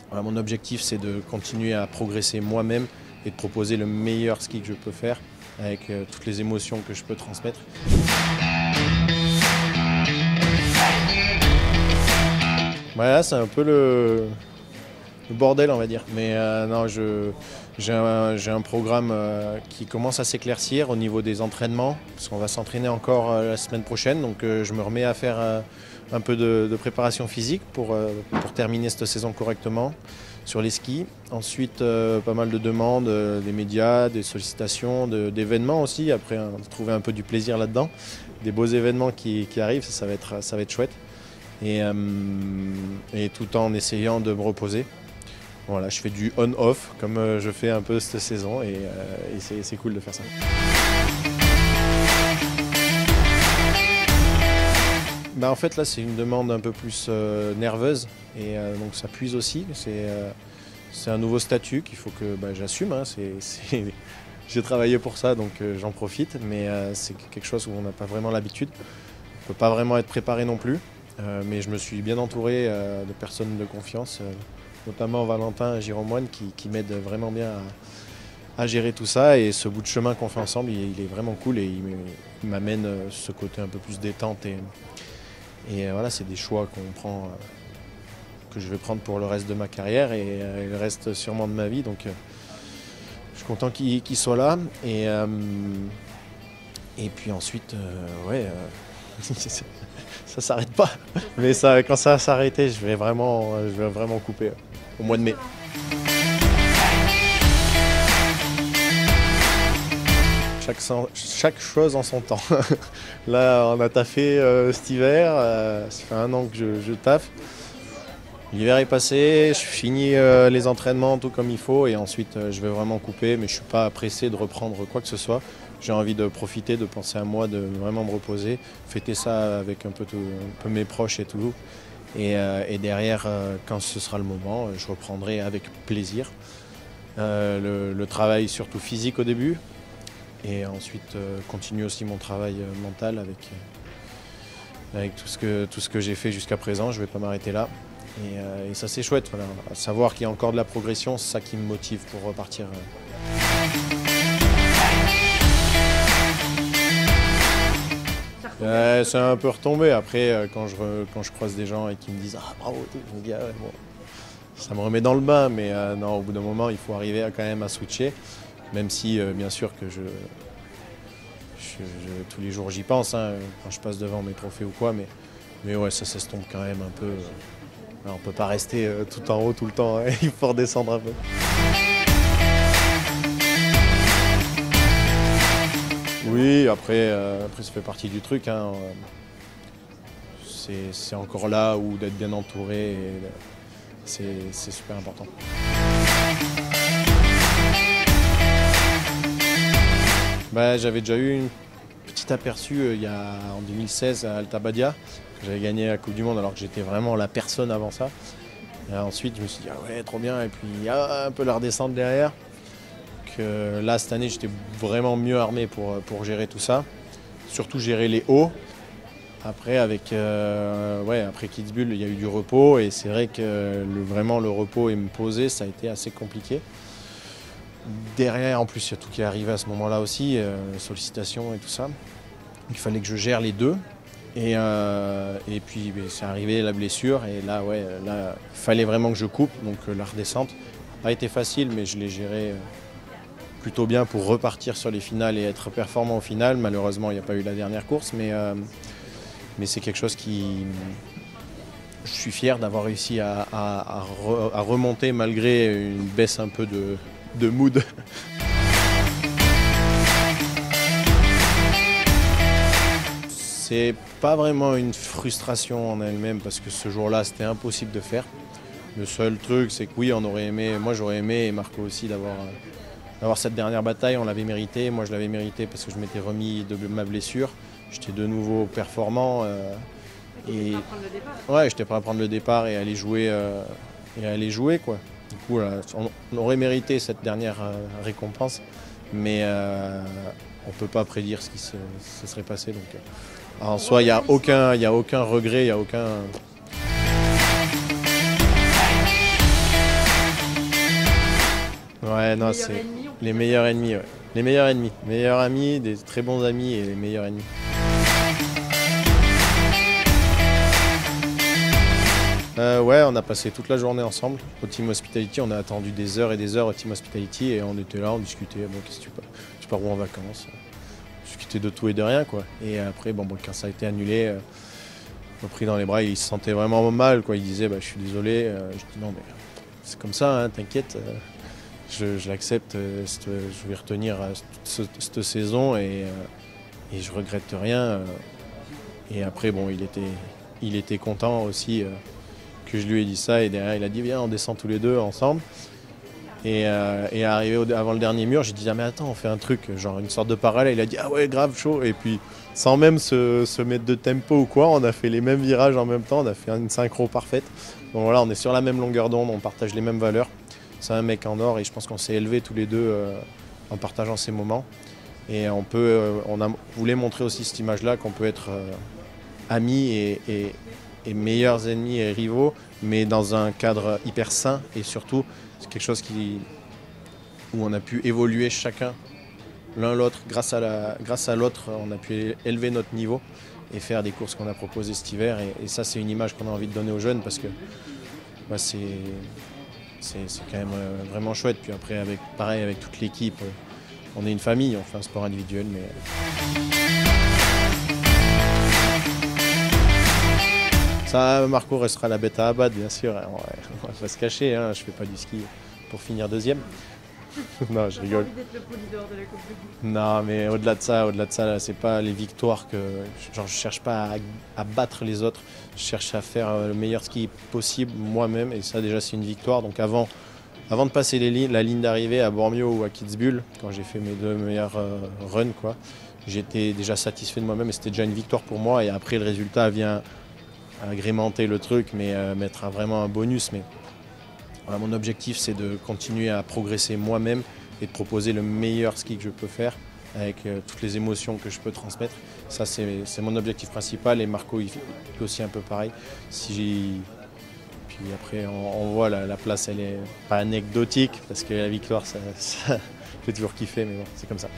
Voilà, mon objectif, c'est de continuer à progresser moi-même et de proposer le meilleur ski que je peux faire avec toutes les émotions que je peux transmettre. Voilà, c'est un peu le bordel, on va dire. Mais non, j'ai un programme qui commence à s'éclaircir au niveau des entraînements, parce qu'on va s'entraîner encore la semaine prochaine. Donc je me remets à faire un peu de préparation physique pour terminer cette saison correctement sur les skis. Ensuite, pas mal de demandes des médias, des sollicitations, d'événements aussi. Après, on va trouver un peu du plaisir là-dedans. Des beaux événements qui arrivent, ça va être chouette. Et tout en essayant de me reposer. Voilà, je fais du on-off comme je fais un peu cette saison et c'est cool de faire ça. Bah en fait là c'est une demande un peu plus nerveuse et donc ça puise aussi. C'est un nouveau statut qu'il faut que j'assume. Hein. J'ai travaillé pour ça donc j'en profite, mais c'est quelque chose où on n'a pas vraiment l'habitude. On ne peut pas vraiment être préparé non plus, mais je me suis bien entouré de personnes de confiance. Notamment Valentin Giromoine qui m'aide vraiment bien à gérer tout ça. Et ce bout de chemin qu'on fait ensemble, il est vraiment cool et il m'amène ce côté un peu plus détente. Et voilà, c'est des choix que je vais prendre pour le reste de ma carrière et le reste sûrement de ma vie. Donc je suis content qu'il soit là. Et puis ensuite, ça s'arrête pas. Mais quand ça va s'arrêter, je vais vraiment couper au mois de mai. Chaque chose en son temps. Là, on a taffé cet hiver. Ça fait 1 an que je taffe. L'hiver est passé, je finis les entraînements tout comme il faut et ensuite je vais vraiment couper. Mais je ne suis pas pressé de reprendre quoi que ce soit. J'ai envie de profiter, de penser à moi, de vraiment me reposer, fêter ça avec un peu mes proches et tout. Et derrière, quand ce sera le moment, je reprendrai avec plaisir le travail surtout physique au début. Et ensuite, continuer aussi mon travail mental avec tout ce que j'ai fait jusqu'à présent. Je ne vais pas m'arrêter là. Et ça, c'est chouette. Voilà. Savoir qu'il y a encore de la progression, c'est ça qui me motive pour repartir. C'est un peu retombé. Après, quand je croise des gens et qui me disent « Ah, bravo !» je me dis « Ah ouais, bon, ça me remet dans le bain. » Mais non, au bout d'un moment, il faut arriver quand même à switcher. Même si, bien sûr, que tous les jours, j'y pense, hein, quand je passe devant mes trophées ou quoi. Mais ouais, ça s'estompe quand même un peu. On ne peut pas rester tout en haut tout le temps. Hein, il faut redescendre un peu. Oui, après ça fait partie du truc. Hein. C'est encore là où d'être bien entouré, c'est super important. J'avais déjà eu un petit aperçu en 2016 à Alta Badia. J'avais gagné la Coupe du Monde alors que j'étais vraiment la personne avant ça. Et ensuite, je me suis dit, ah ouais, trop bien. Et puis, il y a un peu la redescente derrière. Là, cette année, j'étais vraiment mieux armé pour gérer tout ça. Surtout gérer les hauts. Après, après Kitzbühel, il y a eu du repos. Et c'est vrai que vraiment le repos et me poser, ça a été assez compliqué. Derrière, en plus, il y a tout qui est arrivé à ce moment-là aussi, les sollicitations et tout ça. Il fallait que je gère les deux. Et puis, c'est arrivé la blessure. Et là, il fallait vraiment que je coupe. Donc, la redescente n'a pas été facile, mais je l'ai géré plutôt bien pour repartir sur les finales et être performant au final. Malheureusement, il n'y a pas eu la dernière course, mais c'est quelque chose qui... Je suis fier d'avoir réussi à remonter malgré une baisse un peu de mood. C'est pas vraiment une frustration en elle-même parce que ce jour-là, c'était impossible de faire. Le seul truc, c'est que oui, moi j'aurais aimé et Marco aussi d'avoir cette dernière bataille, on l'avait mérité. Moi je l'avais mérité parce que je m'étais remis de ma blessure. J'étais de nouveau performant. J'étais prêt à prendre le départ et aller jouer quoi. Du coup, on aurait mérité cette dernière récompense, mais on ne peut pas prédire ce qui se serait passé. Donc, en soi, il n'y a aucun regret, il n'y a aucun... Ouais, non, c'est les meilleurs ennemis. Ouais. Les meilleurs ennemis. Meilleurs amis, des très bons amis et les meilleurs ennemis. Ouais, on a passé toute la journée ensemble au Team Hospitality. On a attendu des heures et des heures au Team Hospitality et on était là, on discutait. Bon, qu'est-ce que tu pars où en vacances? On discutait de tout et de rien, quoi. Et après, bon, quand ça a été annulé, on m'a pris dans les bras. Il se sentait vraiment mal, quoi. Il disait, bah, je suis désolé. Je dis non, mais c'est comme ça, hein, t'inquiète. Je l'accepte. Je vais retenir cette saison et je regrette rien. Et après, bon, il était content aussi. Que je lui ai dit ça et derrière il a dit viens on descend tous les deux ensemble et arrivé avant le dernier mur j'ai dit ah mais attends on fait un truc genre une sorte de parallèle, il a dit ah ouais grave chaud et puis sans même se mettre de tempo ou quoi on a fait les mêmes virages en même temps, on a fait une synchro parfaite, donc voilà on est sur la même longueur d'onde, on partage les mêmes valeurs, c'est un mec en or et je pense qu'on s'est élevés tous les deux en partageant ces moments et on voulait montrer aussi cette image là qu'on peut être amis et meilleurs ennemis et rivaux, mais dans un cadre hyper sain et surtout c'est quelque chose où on a pu évoluer chacun l'un l'autre grâce à l'autre, on a pu élever notre niveau et faire des courses qu'on a proposées cet hiver et ça c'est une image qu'on a envie de donner aux jeunes parce que bah, c'est quand même vraiment chouette. Puis après pareil avec toute l'équipe, on est une famille, on fait un sport individuel mais ça, Marco restera la bête à abattre, bien sûr. On va pas se cacher, hein. Je fais pas du ski pour finir deuxième. Non, je rigole. D'être le polydor de la Coupe du Monde. Non, mais au-delà de ça, c'est pas les victoires que. Genre, je cherche pas à battre les autres. Je cherche à faire le meilleur ski possible moi-même. Et ça, déjà, c'est une victoire. Donc, avant de passer la ligne d'arrivée à Bormio ou à Kitzbühel, quand j'ai fait mes 2 meilleurs runs, quoi, j'étais déjà satisfait de moi-même et c'était déjà une victoire pour moi. Et après, le résultat vient agrémenter le truc, mais mettre vraiment un bonus. Mais voilà, mon objectif, c'est de continuer à progresser moi-même et de proposer le meilleur ski que je peux faire avec toutes les émotions que je peux transmettre. Ça, c'est mon objectif principal et Marco, il fait aussi un peu pareil. Puis après, on voit la place, elle est pas anecdotique parce que la victoire, ça fait toujours kiffer, mais bon, c'est comme ça.